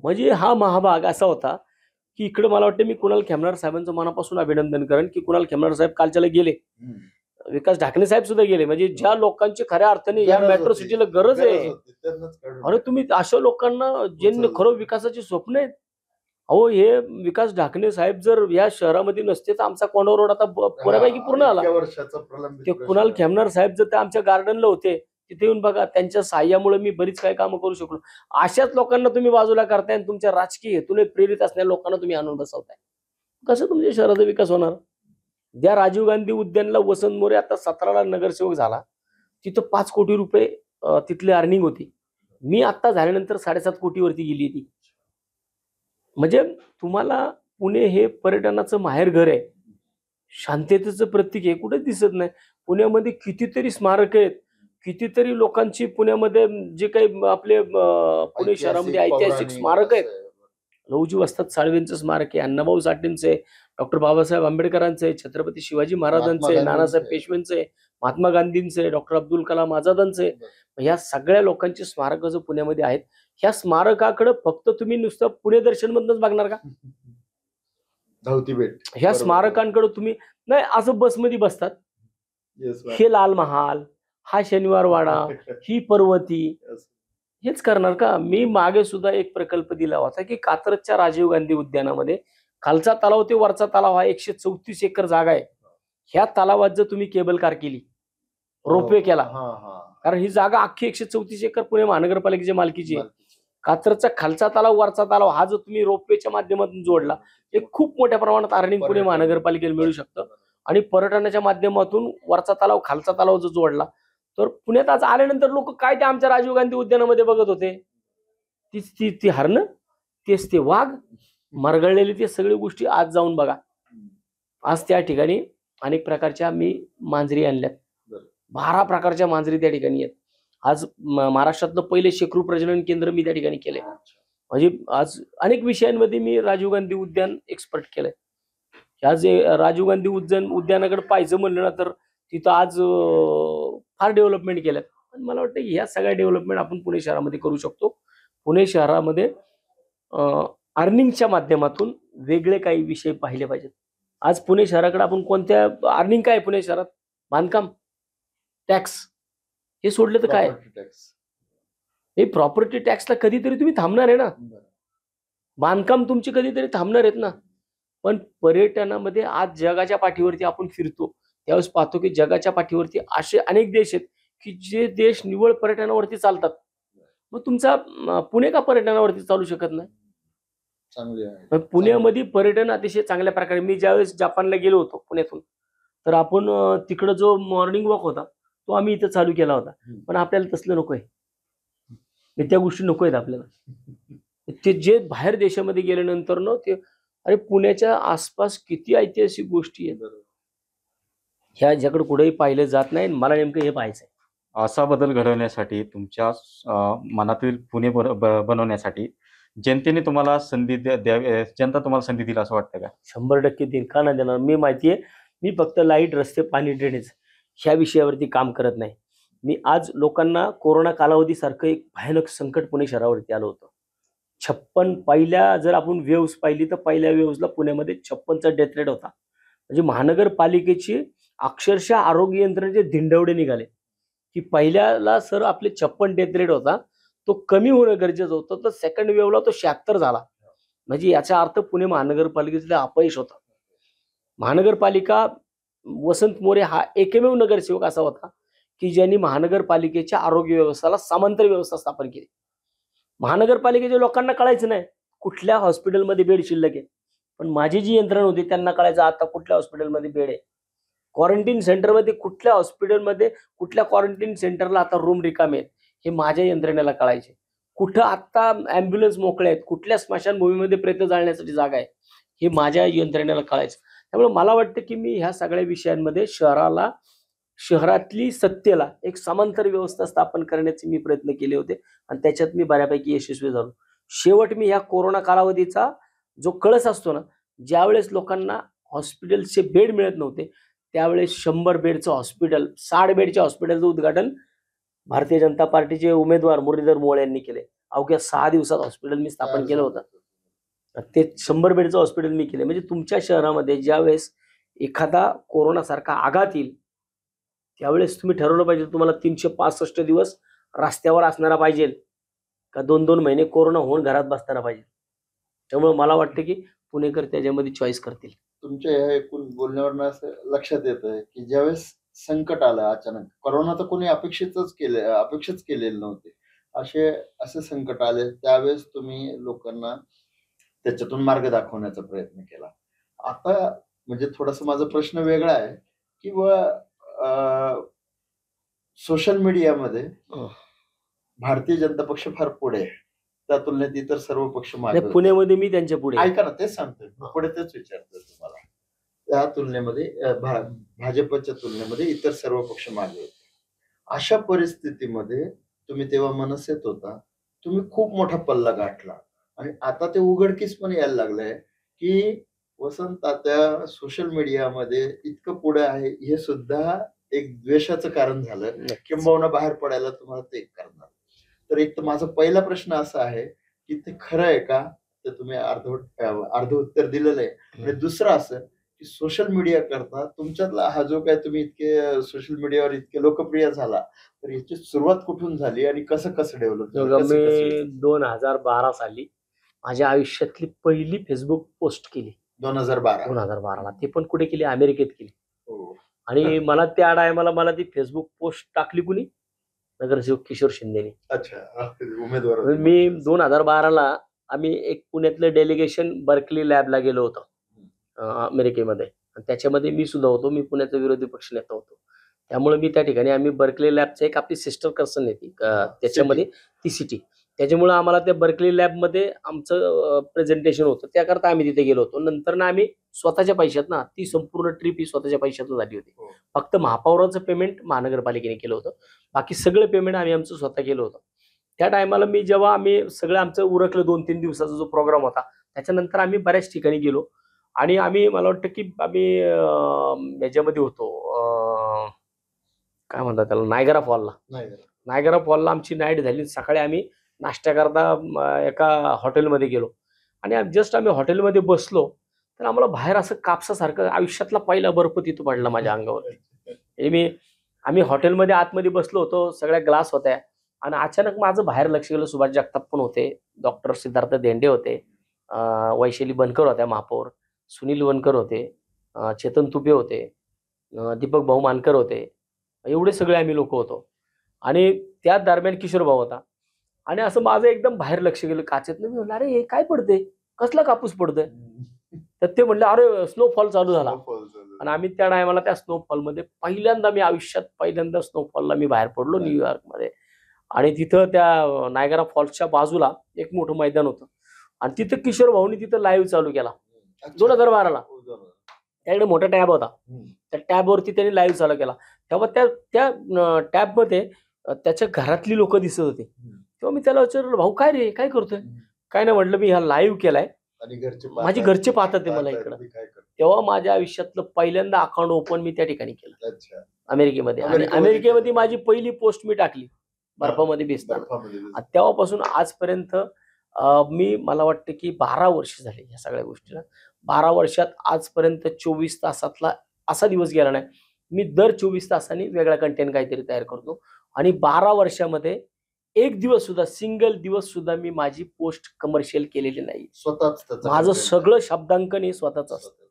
म्हणजे हा महाभाग असा होता की इकडे मला वाटतं मी कुणाल खेमनार साहेबांचं मनापासून अभिनंदन करेन की कुणाल खेमनार साहेब कालच्याला गेले, विकास ढाकणे साहेब सुद्धा गेले. म्हणजे ज्या लोकांची खऱ्या अर्थाने या मेट्रो सिटीला गरज आहे, अरे तुम्ही अशा लोकांना ज्यांनी खरं विकासाची स्वप्न आहेत. अहो, हे विकास ढाकणे साहेब जर या शहरामध्ये नसते तर आमचा कोंडाव रोड आता बऱ्यापैकी पूर्ण आला. ते कुणाल खेमनार साहेब जर त्या आमच्या गार्डनला होते, तिथे येऊन बघा, त्यांच्या साह्यामुळे मी बरीच काही कामं करू शकलो. अशाच लोकांना तुम्ही बाजूला करताय आणि तुमच्या राजकीय हेतूने प्रेरित असणाऱ्या लोकांना तुम्ही आणून बसवताय. कसं तुमच्या शहराचा विकास होणार? ज्या राजीव गांधी उद्यानला वसंत मोरे आता 17ला नगरसेवक झाला, तिथं 5 कोटी रुपये तिथली अर्निंग होती. मी आता झाल्यानंतर 7.5 कोटीवरती गेली ती. म्हणजे तुम्हाला पुणे हे पर्यटनाचं माहेरघर आहे, शांततेचं प्रतीक आहे, कुठेच दिसत नाही. पुण्यामध्ये कितीतरी स्मारक आहेत, कितीतरी लोकांची पुण्यामध्ये जे काही आपले पुणे शहरामध्ये ऐतिहासिक स्मारक आहेत, लहुजी वस्ताद साळवेंचं स्मारक आहे, अण्णाभाऊ साठेंचं आहे, डॉक्टर बाबासाहेब आंबेडकरांचं आहे, छत्रपती शिवाजी महाराजांचं आहे, महात्मा नानासाहेब गांधींचं आहे. पेशवेंचं आहे, महात्मा गांधींचं आहे, डॉक्टर अब्दुल कलाम आझादांचं आहे. ह्या सगळ्या लोकांची स्मारकं जो पुण्यामध्ये आहेत, ह्या स्मारकाकडे फक्त तुम्ही नुसतं पुणे दर्शन मधनच बघणार का? धावती भेट. ह्या बरोबर. स्मारकांकडे तुम्ही नाही असं बसमध्ये बसतात, Yes, ma'am. हे लाल महाल, हा शनिवार वाडा, ही पर्वती, Yes. हेच करणार का? मी मागे सुद्धा एक प्रकल्प दिला होता की कात्रजच्या राजीव गांधी उद्यानामध्ये खालचा तलाव ते वरचा तलाव हा 134 एकर जागा आहे. ह्या तलावात जर तुम्ही केबल कार केली, रोपवे केला, हा हा कारण ही जागा अख्खी 134 एकर पुणे महानगरपालिकेच्या मालकीची आहे. मालकीची. कात्रजचा खालचा तलाव वरचा तलाव हा जो तुम्ही रोपवेच्या माध्यमातून जोडला, हे खूप मोठ्या प्रमाणात अर्निंग पुणे पर्यटन. महानगरपालिकेला मिळू शकतं. आणि पर्यटनाच्या माध्यमातून वरचा तलाव खालचा तलाव जो जोडला, तर पुण्यात आज आल्यानंतर लोक काय ते आमच्या राजीव गांधी उद्यानामध्ये बघत होते, तीच ती हरणं, तेच ते वाघ, मरगळलेली ते सगळी गोष्टी आज जाऊन बघा. आज त्या ठिकाणी अनेक प्रकारच्या मी मांजरी आणल्यात, बरं. 12 प्रकारच्या मांजरी त्या ठिकाणी आहेत. आज महाराष्ट्रातलं पहिले शेकडो प्रजनन केंद्र मी त्या ठिकाणी केलंय. म्हणजे आज अनेक विषयांमध्ये मी राजीव गांधी उद्यान एक्सपर्ट केलंय. ह्या जे राजीव गांधी उद्यानाकडे पाहायचं म्हणलं ना, तर तिथं आज फार डेव्हलपमेंट केल्यात. आणि मला वाटतं ह्या सगळ्या डेव्हलपमेंट आपण पुणे शहरामध्ये करू शकतो. पुणे शहरामध्ये अर्निंगच्या माध्यमातून वेगळे काही विषय पाहिले पाहिजेत. आज पुणे शहराकडे आपण कोणत्या अर्निंग काय आहे पुणे शहरात? बांधकाम, टॅक्स, हे सोडलं तर काय? Property tax. हे प्रॉपर्टी टॅक्सला कधीतरी तुम्ही थांबणार आहे ना, बरं. बांधकाम तुमची कधीतरी थांबणार आहेत ना. पण पर्यटनामध्ये आज जगाच्या पाठीवरती आपण फिरतो त्यावेळेस पाहतो की जगाच्या पाठीवरती असे अनेक देश आहेत की जे देश निव्वळ पर्यटनावरती चालतात. मग तुमचा पुणे का पर्यटनावरती चालू शकत नाही? चांगली आहे. पण पुण्यामध्ये पर्यटन अतिशय चांगल्या प्रकारे, मी ज्यावेळेस जापानला गेलो होतो पुण्यातून, तर आपण तिकडं जो मॉर्निंग वॉक होता तो आम्ही इथं चालू केला होता. पण आपल्याला तसलं नकोय, त्या गोष्टी नको आहेत आपल्याला. ते जे बाहेर देशामध्ये गेल्यानंतर ना, ते अरे पुण्याच्या आसपास किती ऐतिहासिक गोष्टी आहेत, बरोबर. ह्या ज्याकडे कुठेही पाहिलं जात नाही. मला नेमकं हे पाहायचंय. असा बदल घडवण्यासाठी तुमच्या मनातील पुणे बनवण्यासाठी जनतेने तुम्हाला संधी जनता तुम्हाला संधी दिली असं वाटतं का? 100% देईन, का नाही देणार? मी माहितीये, मी फक्त लाईट, रस्ते, पाणी, ड्रेनेज ह्या विषयावरती काम करत नाही. मी आज लोकांना कोरोना कालावधीसारखं एक भयानक संकट पुणे शहरावरती आलं होतं. 56 पहिल्या जर आपण वेव्स पाहिली तर पहिल्या वेव्सला पुण्यामध्ये 56चा डेथ रेट होता. म्हणजे महानगरपालिकेची अक्षरशः आरोग्य यंत्रणेचे धिंडवडे निघाले की पहिल्याला सर आपले 56 डेथ रेट होता, तो कमी होणं गरजेचं होतं. तर सेकंड वेव्हला तो 76 झाला. म्हणजे याचा अर्थ पुणे महानगरपालिकेचं अपयश होता. महानगरपालिका, वसंत मोरे हा एकमेव नगरसेवक असा होता की ज्यांनी महानगरपालिकेच्या आरोग्य व्यवस्थेला समांतर व्यवस्था स्थापन केली. महानगरपालिकेच्या लोकांना कळायचं नाही कुठल्या हॉस्पिटलमध्ये बेड शिल्लक आहे, पण माझी जी यंत्रणा होती त्यांना कळायचं आता कुठल्या हॉस्पिटलमध्ये बेड आहे, क्वारंटीन सेंटरमध्ये कुठल्या हॉस्पिटलमध्ये कुठल्या क्वारंटीन सेंटरला आता रूम रिकामे आहेत, हे माझ्या यंत्रणेला कळायचे. कुठं आता ॲम्ब्युलन्स मोकळे आहेत, कुठल्या स्मशानभूमीमध्ये प्रेत जाळण्यासाठी जागा आहे, हे माझ्या यंत्रणेला कळायचं. त्यामुळे मला वाटतं की मी ह्या सगळ्या विषयांमध्ये शहरातली सत्तेला एक समांतर व्यवस्था स्थापन करण्याचे मी प्रयत्न केले होते आणि त्याच्यात मी बऱ्यापैकी यशस्वी झालो. शेवट मी ह्या कोरोना कालावधीचा जो कळस असतो ना, ज्यावेळेस लोकांना हॉस्पिटलचे बेड मिळत नव्हते त्यावेळेस 100 बेडचं हॉस्पिटल, 60 बेडच्या हॉस्पिटलचं उद्घाटन भारतीय जनता पार्टीचे उमेदवार मुरलीधर मोहोळ यांनी केले. अवघ्या 6 दिवसात हॉस्पिटल मी स्थापन केलं होतं. ते 100 बेडचं हॉस्पिटल मी केले. म्हणजे तुमच्या शहरामध्ये ज्यावेळेस एखादा कोरोनासारखा आघात येईल त्यावेळेस तुम्ही ठरवलं पाहिजे तुम्हाला 365 दिवस रस्त्यावर असणारा पाहिजे का 2-2 महिने कोरोना होऊन घरात बसताना पाहिजे. त्यामुळे मला वाटतं की पुणेकर त्याच्यामध्ये चॉईस करतील. तुमच्या ह्या एकूण बोलण्यावरनं असं लक्षात येतं की ज्यावेळेस संकट आलं अचानक, कोरोना तर कोणी अपेक्षाच केलेले नव्हते, असे संकट आले, त्यावेळेस तुम्ही लोकांना त्याच्यातून मार्ग दाखवण्याचा प्रयत्न केला. आता म्हणजे थोडासा माझा प्रश्न वेगळा आहे की सोशल मीडियामध्ये भारतीय जनता पक्ष फार पुढे आहे, त्या तुलनेत इतर सर्व पक्ष मागे नाही, पुण्यामध्ये मी त्यांच्या पुढे आहे. ऐका ना, तेच सांगतोय, पुढे तेच विचारतोय तुम्हाला. त्या तुलनेमध्ये भाजपच्या तुलनेमध्ये इतर सर्व पक्ष मागे होते. अशा परिस्थितीमध्ये तुम्ही तेव्हा मनसेत होता, तुम्ही खूप मोठा पल्ला गाठला. आणि आता ते उघडकीस पण यायला लागलंय की वसंत तात्या सोशल मीडियामध्ये इतकं पुढे आहे, हे सुद्धा एक द्वेषाचं कारण झालं, किंबहुना बाहेर पडायला तुम्हाला ते एक कारण झालं. तर एक तर माझा पहिला प्रश्न असा आहे की ते खरं आहे का? ते तुम्ही अर्ध उत्तर दिलेलं आहे. आणि दुसरं असं की सोशल मीडिया करता तुमच्यातला हा जो काय तुम्ही इतके सोशल मीडियावर इतके लोकप्रिय झाला, तर याची सुरुवात कुठून झाली आणि कसं कसं डेव्हलप झालं? बघा, कसं कसं मी 2012 साली माझ्या आयुष्यातली पहिली फेसबुक पोस्ट केली. 2012 2012ला ती पण कुठे केली? अमेरिकेत केली. हो. आणि मला त्या टायमाला मला ती फेसबुक पोस्ट टाकली कुणी? नगरसेवक किशोर शिंदेनी. अच्छा. उमेदवार होते. मी 2012ला आम्ही एक पुण्यातलं डेलिगेशन बर्कली लॅबला गेलो होतो अमेरिकेमध्ये. आणि त्याच्यामध्ये मी सुद्धा होतो. मी पुण्याचा विरोधी पक्षनेता होतो. त्यामुळे मी त्या ठिकाणी आम्ही बर्कली लॅबचं एक आपली सिस्टर कर्सन आहे ती त्याच्यामध्ये ती सिटी. त्याच्यामुळं आम्हाला त्या बर्कली लॅबमध्ये आमचं प्रेझेंटेशन होतं. त्याकरता आम्ही तिथे गेलो होतो. नंतर ना आम्ही स्वतःच्या पैशात ना ती संपूर्ण ट्रिप ही स्वतःच्या पैशातून झाली होती. हो. फक्त महापौराचं पेमेंट महानगरपालिकेने केलं होतं. बाकी सगळं पेमेंट आम्ही आमचं स्वतः केलं होतं. त्या टायमाला जेव्हा आम्ही सगळं आमचं उरकलं 2-3 दिवसाचा जो प्रोग्राम होता, त्याच्यानंतर आम्ही बऱ्याच ठिकाणी गेलो आणि मला वाटतं की आम्ही याच्यामध्ये होतो काय म्हणतात त्याला, नायगरा फॉलला. नाही नायगरा फॉलला आमची नाईट झाली. सकाळी आम्ही नाश्त्याकरता एका हॉटेलमध्ये गेलो आणि जस्ट आम्ही हॉटेलमध्ये बसलो तर आम्हाला बाहेर असं कापसासारखं आयुष्यातला पहिला बर्फ तिथं पडला माझ्या अंगावर. आम्ही हॉटेलमध्ये आतमध्ये बसलो होतो, सगळ्या ग्लास होत्या आणि अचानक माझं बाहेर लक्ष गेलं. सुभाष जगताप पण होते, डॉक्टर सिद्धार्थ देंडे होते, वैशाली बनकर होत्या महापौर, सुनील बनकर होते, चेतन तुपे होते, दीपक भाऊ मानकर होते. एवढे सगळे आम्ही लोक होतो आणि त्या दरम्यान किशोर भाऊ होता. आणि असं माझं एकदम बाहेर लक्ष गेलं काचेतनं. मी म्हणलं, अरे हे काय पडतंय, कसला कापूस पडतोय? तर ते म्हणले, अरे स्नोफॉल चालू झाला. आणि आम्ही त्या टायमाला त्या स्नोफॉलमध्ये मी आयुष्यात पहिल्यांदा स्नोफॉलला मी बाहेर पडलो न्यूयॉर्कमध्ये. आणि तिथं त्या नायगरा फॉल्सच्या बाजूला एक मोठं मैदान होतं आणि तिथं किशोर भाऊनी तिथं लाईव्ह चालू केला 2012ला. त्याकडे मोठा टॅब होता, त्या टॅबवरती त्यांनी लाईव्ह चालू केला. तेव्हा त्या टॅबमध्ये त्याच्या घरातली लोक दिसत होते. तेव्हा मी त्याला विचारलं, भाऊ काय रे, काय करतोय? काय नाही म्हटलं, मी ह्या लाईव्ह केलाय, माझे घरचे पाहतात ते मला इकडं. तेव्हा माझ्या आयुष्यातलं पहिल्यांदा अकाउंट ओपन मी त्या ठिकाणी केलं अमेरिकेमध्ये. आणि अमेरिकेमध्ये माझी पहिली पोस्ट मी टाकली बर्फामध्ये भिजताना. तेव्हापासून आजपर्यंत मला वाटतं की 12 वर्ष झाले या सगळ्या गोष्टीला. 12 वर्षात आजपर्यंत 24 तासातला असा दिवस गेला नाही. मी दर 24 तासांनी वेगळा कंटेंट काहीतरी तयार करतो आणि 12 वर्षामध्ये एक दिवस सुद्धा, सिंगल दिवस सुद्धा मी माझी पोस्ट कमर्शियल केलेली नाही. स्वतःच माझं सगळं शब्दांकन हे स्वतःच असतं.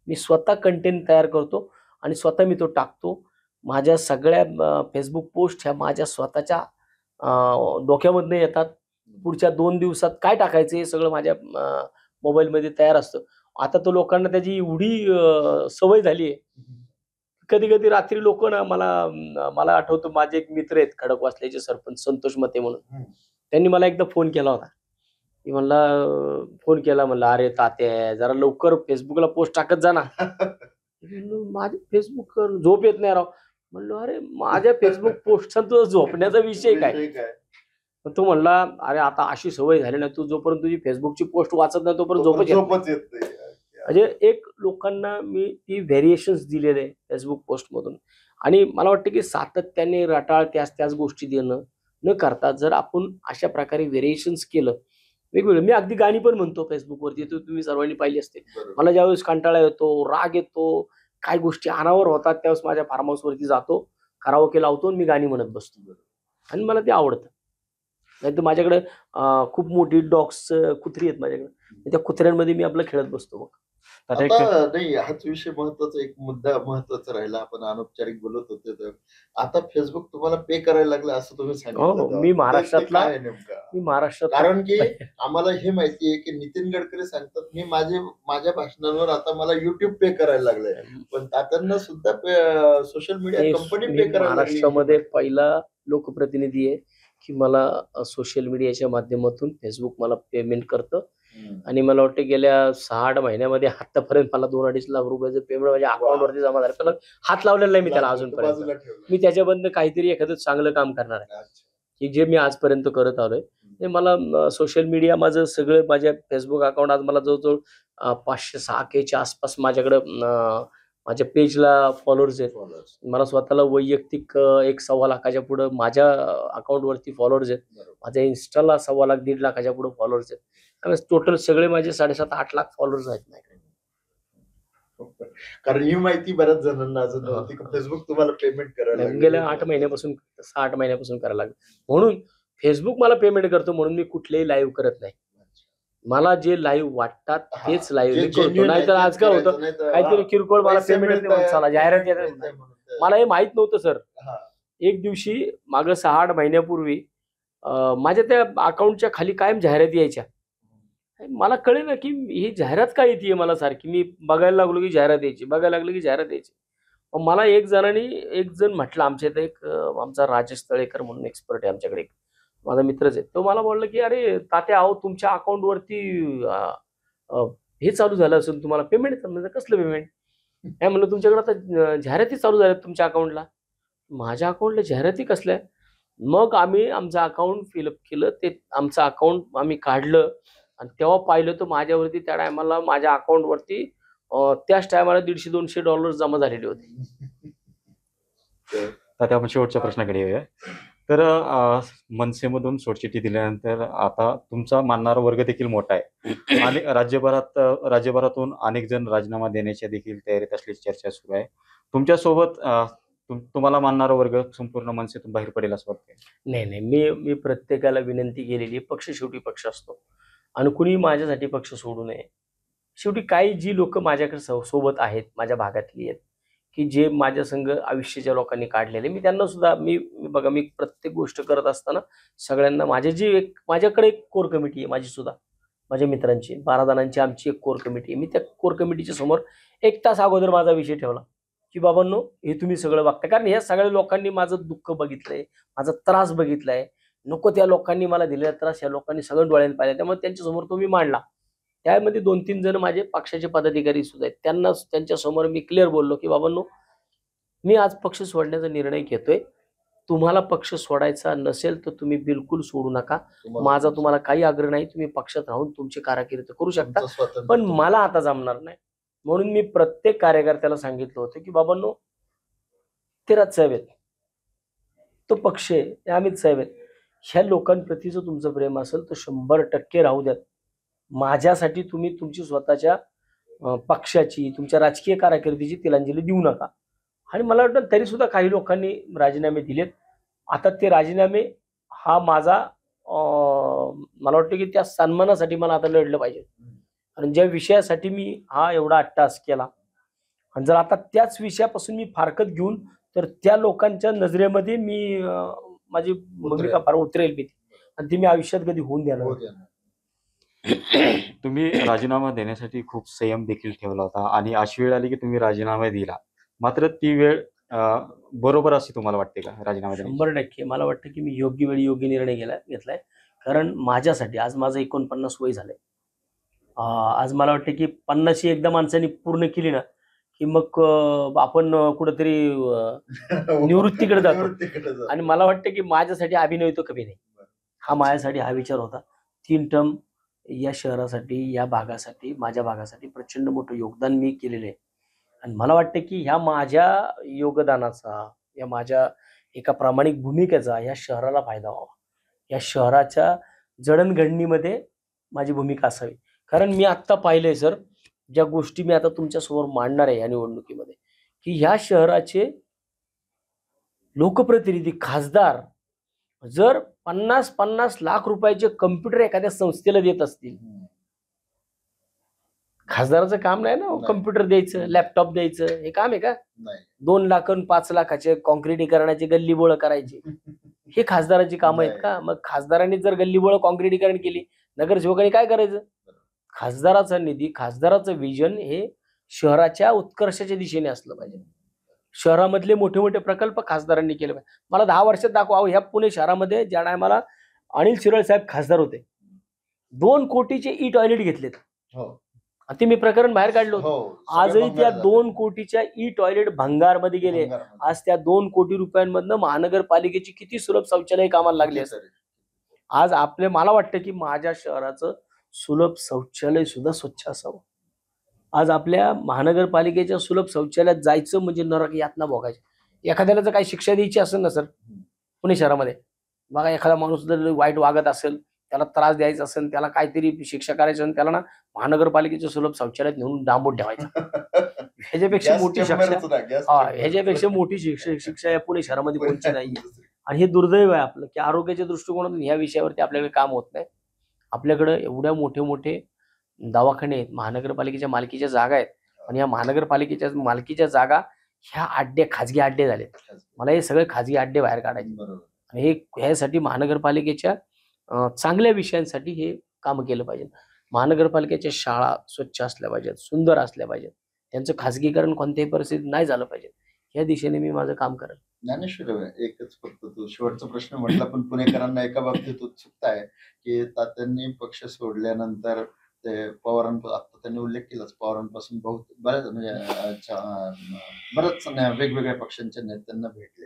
मी स्वतः कंटेंट तयार करतो आणि स्वतः मी तो टाकतो. माझ्या सगळ्या फेसबुक पोस्ट ह्या माझ्या स्वतःच्या डोक्यामधनं येतात. पुढच्या 2 दिवसात काय टाकायचं हे सगळं माझ्या मोबाईलमध्ये तयार असतं. आता तो लोकांना त्याची एवढी सवय झाली आहे. कधी कधी रात्री लोक ना मला आठवतं, माझे एक मित्र आहेत खडकवासल्याचे सरपंच संतोष मते म्हणून. त्यांनी मला एकदा फोन केला होता. मी म्हणलं, अरे तात्या जरा लवकर फेसबुकला पोस्ट टाकत जा ना. माझे फेसबुक झोप येत नाही राव. म्हणलो, अरे माझ्या फेसबुक पोस्टचा तुझा झोपण्याचा विषय काय? तो म्हणला, अरे आता अशी सवय झाली ना, तू जोपर्यंत तुझी फेसबुकची पोस्ट वाचत नाही तोपर्यंत झोपच येत नाही. म्हणजे एक लोकांना मी ती व्हेरिएशन्स दिलेले आहे फेसबुक पोस्टमधून. आणि मला वाटतं की सातत्याने रटाळ त्याच गोष्टी देणं न करता जर आपण अशा प्रकारे व्हेरिएशन्स केलं वेगवेगळं. मी अगदी गाणी पण म्हणतो फेसबुकवरती, तुम्ही सर्वांनी पाहिली असते. मला ज्यावेळेस कंटाळा येतो, राग येतो, काय गोष्टी अनावर होतात, त्यावेळेस माझ्या फार्म हाऊसवरती जातो, कराओके लावतो आणि मी गाणी म्हणत बसतो आणि मला ते आवडतं. नाही तर माझ्याकडे खूप मोठी डॉग्स, कुत्री आहेत माझ्याकडे, त्या कुत्र्यांमध्ये मी आपलं खेळत बसतो. मग आता नाही, हाच विषय महत्वाचा, एक मुद्दा महत्वाचा राहिला. आपण अनौपचारिक बोलत होते तर आता फेसबुक तुम्हाला पे करायला लागलं असं तुम्ही सांगितलं. मी महाराष्ट्रातला कारण की आम्हाला हे माहितीये की नितीन गडकरी सांगतात, मी माझ्या भाषणांवर आता मला युट्यूब पे करायला लागलंय, पण तात्यांना सुद्धा सोशल मीडिया कंपनी पे करायला लागली. महाराष्ट्रामध्ये पहिला लोकप्रतिनिधी आहे की मला सोशल मीडियाच्या माध्यमातून फेसबुक मला पेमेंट करतं. आणि मला वाटतं गेल्या 6-8 महिन्यामध्ये आतापर्यंत मला 2-2.5 लाख रुपयाचं पेमेंट माझ्या अकाउंटवरती जमा झालं. पण हात लावलेला नाही मी त्याला अजूनपर्यंत. मी त्याच्याबद्दल काहीतरी एखादं चांगलं काम करणार आहे की जे मी आजपर्यंत करत आलोय. म्हणजे मला सोशल मीडिया माझं सगळं माझ्या फेसबुक अकाउंट आज मला जवळजवळ 500-6Kच्या आसपास माझ्याकडं माझ्या पेजला फॉलोअर्स आहेत. फॉलोअर्स. मला स्वतःला वैयक्तिक 1.25 लाखाच्या पुढं माझ्या अकाउंटवरती फॉलोअर्स आहेत. बरोबर. माझ्या इन्स्टाला 1.25 लाख 1.5 लाखाच्या पुढे फॉलोअर्स आहेत. त्यामुळे टोटल सगळे माझे 7.5-8 लाख फॉलोअर्स आहेत माझ्याकडे. कारण ही माहिती बऱ्याच जणांना अजून नव्हती की फेसबुक तुम्हाला पेमेंट करायला लागलं. गेल्या 8 महिन्यापासून 6-8 महिन्यापासून करायला लागलं. म्हणून फेसबुक मला पेमेंट करतो म्हणून मी कुठलेही लाईव्ह करत नाही. मला जे लाईव्ह वाटतात तेच लाईव्ह मी करतो. नाहीतर आज काय होतं काहीतरी किरकोळ मला पेमेंट येते म्हणून चला जाहिरात येते. मला हे माहित नव्हतं सर. एक दिवशी मागं 6-8 महिन्यापूर्वी माझ्या त्या अकाउंटच्या खाली कायम जाहिराती यायच्या. मला कळेल ना की ही जाहिरात काय येते मला सारखी. मी बघायला लागलो की जाहिरात यायची, बघायला लागलो की जाहिरात यायची. मग मला एक जण म्हटलं, आमच्या इथे एक आमचा राजेश तळेकर म्हणून एक्सपर्ट आहे आमच्याकडे, एक माझा मित्रच आहे. तो मला बोलला की अरे तात्या अहो तुमच्या अकाउंटवरती हे चालू झालं असेल, तुम्हाला पेमेंट. म्हणजे कसलं पेमेंट? काय म्हणलं तुमच्याकडे आता जाहिराती चालू झाल्यात तुमच्या अकाउंटला. माझ्या अकाउंटला जाहिराती कसल्या? मग आम्ही आमचं अकाउंट फिलअप केलं. ते आमचं अकाउंट आम्ही काढलं आणि तेव्हा पाहिलं तर माझ्यावरती त्या टायमाला माझ्या अकाउंटवरती त्याच टायमाला $150-200 जमा झालेले होते. आता आपण शेवटच्या प्रश्नाकडे येऊया. तर मनसेमधून सोडचिठ्ठी दिल्यानंतर आता तुमचा मानणारा वर्ग देखील मोठा आहे आणि राज्यभरातून अनेक जण राजीनामा देण्याच्या देखील तयारीत असल्याची चर्चा सुरू आहे. तुमच्यासोबत तुम्हाला मानणारा वर्ग संपूर्ण मनसेतून बाहेर पडेल असं वाटतंय? नाही, मी प्रत्येकाला विनंती केलेली, पक्ष शेवटी पक्ष असतो आणि कुणी माझ्यासाठी पक्ष सोडू नये. शेवटी काही जी लोक माझ्याकडे सोबत आहेत, माझ्या भागातली आहेत, की जे माझ्या संघ आयुष्याच्या लोकांनी काढलेले, मी त्यांना सुद्धा मी बघा, मी प्रत्येक गोष्ट करत असताना सगळ्यांना माझ्याकडे एक कोर कमिटी आहे माझी सुद्धा, माझ्या मित्रांची 12 जणांची आमची एक कोर कमिटी आहे. मी त्या कोर कमिटीच्या समोर 1 तास अगोदर माझा विषय ठेवला की बाबांनो हे तुम्ही सगळं बघता, कारण या सगळ्या लोकांनी माझं दुःख बघितलंय, माझा त्रास बघितलाय, नको त्या लोकांनी मला दिलेला त्रास या लोकांनी सगळं डोळ्याने पाहिलं. त्यामुळे त्यांच्यासमोर तो मी मांडला. त्यामध्ये 2-3 जण माझे पक्षाचे पदाधिकारी सुद्धा आहेत. त्यांच्या समोर मी क्लिअर बोललो की बाबांनो मी आज पक्ष सोडण्याचा निर्णय घेतोय. तुम्हाला पक्ष सोडायचा नसेल तर तुम्ही बिलकुल सोडू नका. माझा तुम्हाला काही आग्रह नाही. तुम्ही पक्षात राहून तुमची कारकिर्द करू शकता, पण मला आता जमणार नाही. म्हणून मी प्रत्येक कार्यकर्त्याला सांगितलं होतं की बाबांनो ते राजसाहेब आहेत, तो पक्ष आहे, ते अमित साहेब आहेत, ह्या लोकांप्रती जर तुमचं प्रेम असेल तर 100% राहू द्यात. माझ्यासाठी तुम्ही तुमची स्वतःच्या पक्षाची, तुमच्या राजकीय कारकिर्दीची तिलांजली देऊ नका. आणि मला वाटतं तरी सुद्धा काही लोकांनी राजीनामे दिलेत. आता ते राजीनामे हा माझा मला वाटतं की त्या सन्मानासाठी मला आता लढलं पाहिजे. आणि ज्या विषयासाठी मी हा एवढा अट्टास केला, आणि जर आता त्याच विषयापासून मी फारकत घेऊन तर त्या लोकांच्या नजरेमध्ये मी माझी भूमिका फार उतरेल मी, आणि ती मी आयुष्यात कधी होऊन देणार. तुम्ही राजीनामा देण्यासाठी खूप संयम देखील ठेवला होता आणि अशी वेळ आली की तुम्ही राजीनामा दिला. मात्र ती वेळ बरोबर अशी तुम्हाला वाटते का राजीनामा देण्याची? 100% मला वाटतं की मी योग्य वेळी योग्य निर्णय घेतलाय. कारण माझ्यासाठी आज माझं 49 वय झालंय. आज मला वाटतं की 50 एकदा माणसाने पूर्ण केली ना की मग आपण कुठेतरी निवृत्तीकडे जातो. आणि मला वाटतं की माझ्यासाठी अभिनय तो कमी नाही. हा माझ्यासाठी हा विचार होता. 3 टर्म या शहरासाठी, या भागासाठी, माझ्या भागासाठी प्रचंड मोठं योगदान मी केलेलं आहे. आणि मला वाटतं की ह्या माझ्या योगदानाचा, या माझ्या एका प्रामाणिक भूमिकेचा या शहराला फायदा व्हावा. या शहराच्या जडणघडणीमध्ये माझी भूमिका असावी. कारण मी आत्ता पाहिलंय सर, ज्या गोष्टी मी आता तुमच्यासमोर मांडणार आहे या निवडणुकीमध्ये, की ह्या शहराचे लोकप्रतिनिधी, खासदार जर 50-50 लाख रुपयाचे कम्प्युटर एखाद्या संस्थेला देत असतील, खासदाराचं काम नाही ना कम्प्युटर द्यायचं, लॅपटॉप द्यायचं, हे काम आहे का? 2 लाख आणि 5 लाखाचे कॉन्क्रिटीकरणाचे गल्लीबोळ करायचे, हे खासदाराची कामं आहेत का? मग खासदारांनी जर गल्लीबोळ कॉन्क्रिटीकरण केली, नगरसेवकांनी काय करायचं? खासदाराचा निधी, खासदाराचं विजन हे शहराच्या उत्कर्षाच्या दिशेने असलं पाहिजे. शहरामधले मोठे मोठे प्रकल्प खासदारांनी केले पाहिजे. मला 10 वर्षात दाखवा, ह्या पुणे शहरामध्ये ज्या टायमाला अनिल शिरळ साहेब खासदार होते, 2 कोटीचे ई टॉयलेट घेतलेत. ते मी प्रकरण बाहेर काढलं होतं. आजही त्या 2 कोटीच्या ई टॉयलेट भंगारमध्ये गेले. आज त्या 2 कोटी रुपयांमधनं महानगरपालिकेची किती सुलभ शौचालय कामाला लागली असतात. आज मला वाटतं की माझ्या शहराचं सुलभ शौचालय सुद्धा स्वच्छ असावं. आज आपल्या महानगरपालिकेच्या सुलभ शौचालयात जायचं म्हणजे नरक यातना भोगायची. एखाद्याला जर काही शिक्षा द्यायची असेल ना सर, पुणे शहरामध्ये बघा, एखादा माणूस जर वाईट वागत असेल, त्याला त्रास द्यायचा असेल, त्याला काहीतरी शिक्षा करायची असेल, त्याला ना महानगरपालिकेच्या सुलभ शौचालयात नेऊन डांबून ठेवायचं. ह्याच्यापेक्षा गॅस मोठी शिक्षा चेंबरच ना, गॅस हा चेंबर. ह्याच्यापेक्षा मोठी शिक्षा या पुणे शहरामध्ये कोणची नाहीये. आणि हे दुर्दैव आहे आपलं की आरोग्याच्या दृष्टिकोनातून ह्या विषयावरती आपल्याकडे काम होत नाही. आपल्याकडे एवढ्या मोठे मोठे दवाखाने आहेत, महानगरपालिकेच्या मालकीच्या जागा आहेत, आणि या महानगरपालिकेच्या मालकीच्या जागा ह्या खाजगी अड्डे झालेत. मला हे सगळे खाजगी अड्डे बाहेर काढायचे, बरोबर. आणि ह्यासाठी महानगरपालिकेच्या चांगल्या विषयांसाठी हे काम केलं पाहिजे. महानगरपालिकेच्या शाळा स्वच्छ असल्या पाहिजेत, सुंदर असल्या पाहिजेत, त्यांचं खाजगीकरण कोणत्याही परिस्थितीत नाही झालं पाहिजे. या दिशेने मी माझं काम करेल. ज्ञानेश्वर, एकच फक्त तो शेवटचा प्रश्न म्हटला, पण पुणेकरांना एका बाबतीत उत्सुकता आहे की तात्यांनी पक्ष सोडल्यानंतर ते पवारांपासून, आता त्यांनी उल्लेख केलाच, पवारांपासून बऱ्याच म्हणजे बऱ्याच वेगवेगळ्या पक्षांच्या नेत्यांना भेटले.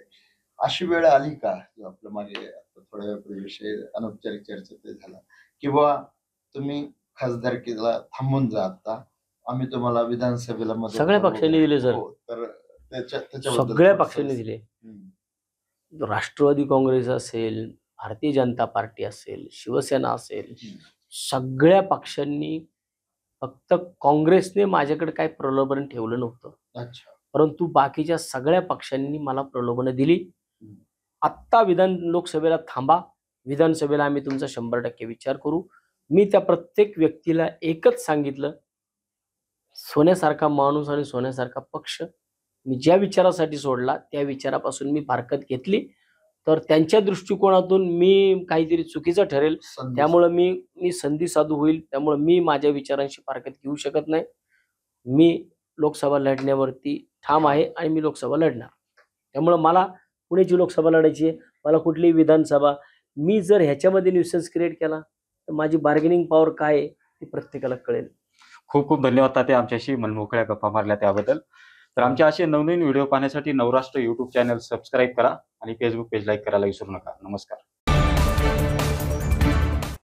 अशी वेळ आली का, जो आपल्या मागे आता थोड्या वेळापूर्वी अनौपचारिक चर्चा ते झाला, किंवा तुम्ही खासदारकीला थांबून जा, आता आम्ही तुम्हाला विधानसभेला मदत सगळ्या करू. पक्षांनी दिले सर. हो, तर त्याच्याबद्दल सगळ्या थोडंसं पक्षांनी दिले. हम्म. राष्ट्रवादी काँग्रेस असेल, भारतीय जनता पार्टी असेल, शिवसेना असेल, सगळ्या पक्षांनी, फक्त काँग्रेसने माझ्याकडे काही प्रलोभन ठेवलं नव्हतं, अच्छा. परंतु बाकीच्या सगळ्या पक्षांनी मला प्रलोभनं दिली. आत्ता लोकसभेला थांबा, विधानसभेला आम्ही तुमचा 100% विचार करू. मी त्या प्रत्येक व्यक्तीला एकच सांगितलं, सोन्यासारखा माणूस आणि सोन्यासारखा पक्ष मी ज्या विचारासाठी सोडला त्या विचारापासून मी फारकत घेतली, तर त्यांच्या दृष्टिकोनातून मी काहीतरी चुकीचं ठरेल, त्यामुळं मी संधी साधू होईल, त्यामुळे मी माझ्या विचारांशी फारकत घेऊ शकत नाही. मी लोकसभा लढण्यावरती ठाम आहे आणि मी लोकसभा लढणार. त्यामुळं मला पुण्याची लोकसभा लढायची आहे, मला कुठलीही विधानसभा. मी जर ह्याच्यामध्ये न्यूसन्स क्रिएट केला तर माझी बार्गेनिंग पॉवर काय आहे ती प्रत्येकाला कळेल. खूप खूप धन्यवाद तात्या, आमच्याशी मनमोकळ्या गप्पा मारल्या त्याबद्दल. तर आमचे असे नवनवीन व्हिडिओ पाहण्यासाठी नवराष्ट्र YouTube चॅनल सबस्क्राईब करा आणि फेसबुक पेज लाईक करायला विसरू नका. नमस्कार.